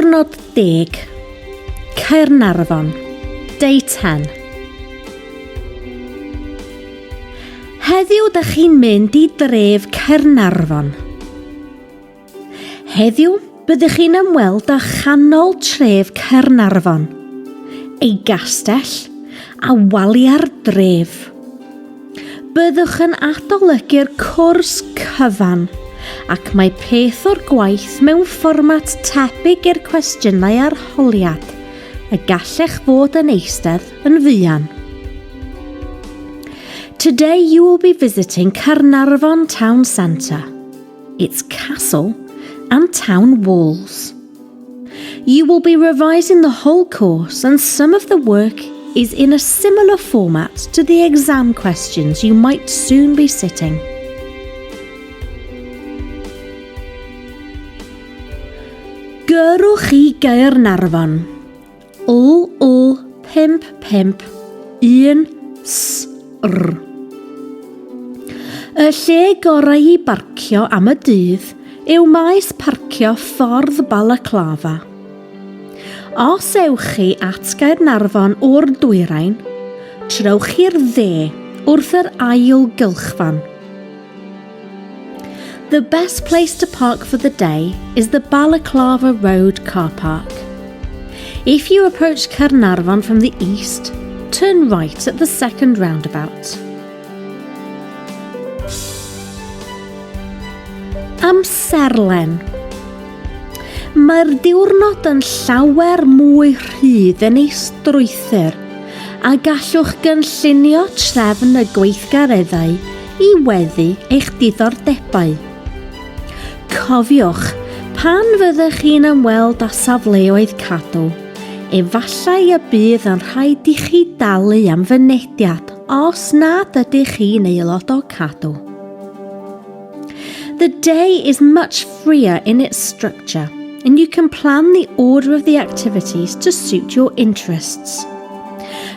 Diwrnod 10, Caernarfon, Day 10. Heddiw dych chi'n mynd I dref Caernarfon. Heddiw byddwch chi'n ymweld â chanol tref Caernarfon, ei gastell a walia'r dref. Byddwch yn adolygu'r cwrs cyfan ac mae peth o'r gwaith mewn fformat tebyg i'r cwestiynau arholiad y gallech fod yn eistedd yn fuan. Today you will be visiting Caernarfon Town Centre, its castle and town walls. You will be revising the whole course and some of the work is in a similar format to the exam questions you might soon be sitting. Gyrwch I Gaernarfon. L55 Y lle gorau I barcio am y dydd yw maes parcio ffordd Balaclava. Os ewch chi at Gaernarfon o'r dwyrain, trewch i'r dde wrth yr ail gylchfan. The best place to park for the day is the Balaclava Road car park. If you approach Caernarfon from the east, turn right at the second roundabout. Amserlen. Mae'r diwrnod yn llawer mwy rhydd yn ei strwythyr a gallwch gynllunio trefn y gweithgareddau I weddu eich diddordebau. Cofiwch, pan fyddwch chi'n ymweld â safleoedd cadw, efallai y bydd yn rhaid I chi dalu am fynediad os nad ydych chi'n aelod o cadw. The day is much freer in its structure, and you can plan the order of the activities to suit your interests.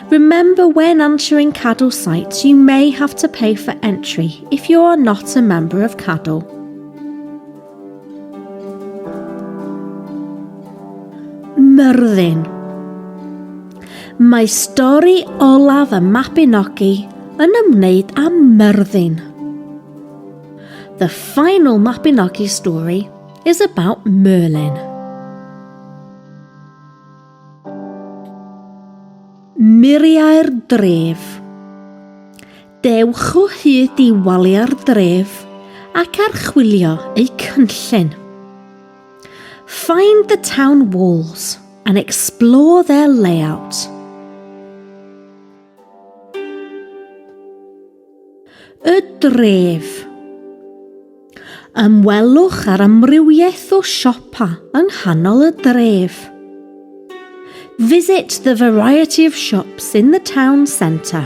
Remember, when entering Cadw sites, you may have to pay for entry if you are not a member of Cadw. Myrddin. Mae stori olaf y Mabinogi yn ymwneud â Myrddin. The final Mabinogi story is about Merlin. Muriau'r dref. Dewch o hyd I walia'r dref ac archwilio ei cynllun. Find the town walls and explore their layout. Y dref. Ymwelwch ar amrywiaeth o siopa yng nghanol y dref. Visit the variety of shops in the town centre.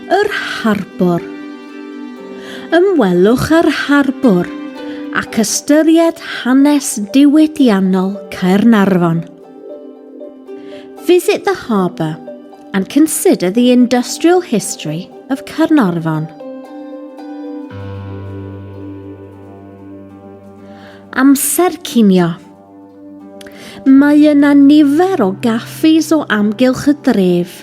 Yr harbwr. Ymwelwch ar harbwr ac ystyried hanes diwydiannol Caernarfon. Visit the harbour and consider the industrial history of Caernarfon. Amser cinio. Mae yna nifer o gaffis o amgylch y dref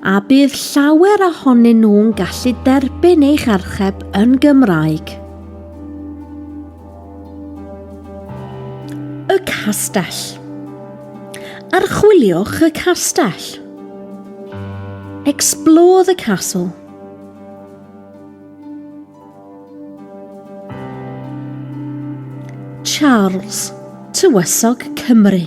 a bydd llawer ohonyn nhw'n gallu derbyn eich archeb yn Gymraeg. Y castell. Archwiliwch y castell. Explore the castle. Charles, Tywysog Cymru.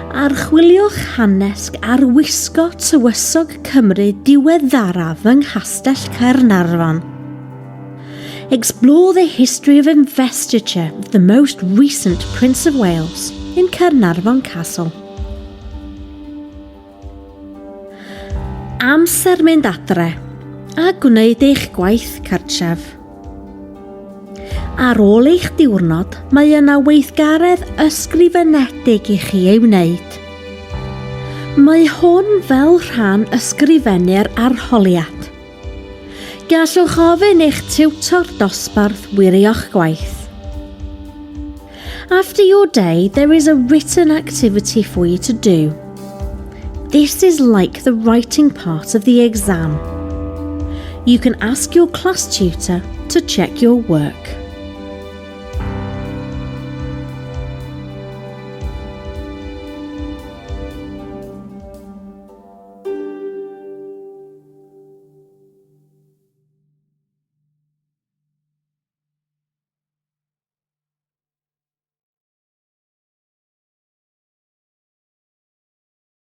Archwiliwch hanes arwisgo Tywysog Cymru diweddaraf yng Nghastell Caernarfon. Explore the history of investiture of the most recent Prince of Wales in Caernarfon Castle. Amser mynd adre a gwneud eich gwaith cartref. Ar ôl eich diwrnod, mae yna weithgaredd ysgrifenedig I chi ei wneud. Mae hwn fel rhan ysgrifennu'r arholiad. Gallwch ofyn eich tiwtor dosbarth wirio'ch gwaith. After your day, there is a written activity for you to do. This is like the writing part of the exam. You can ask your class tutor to check your work.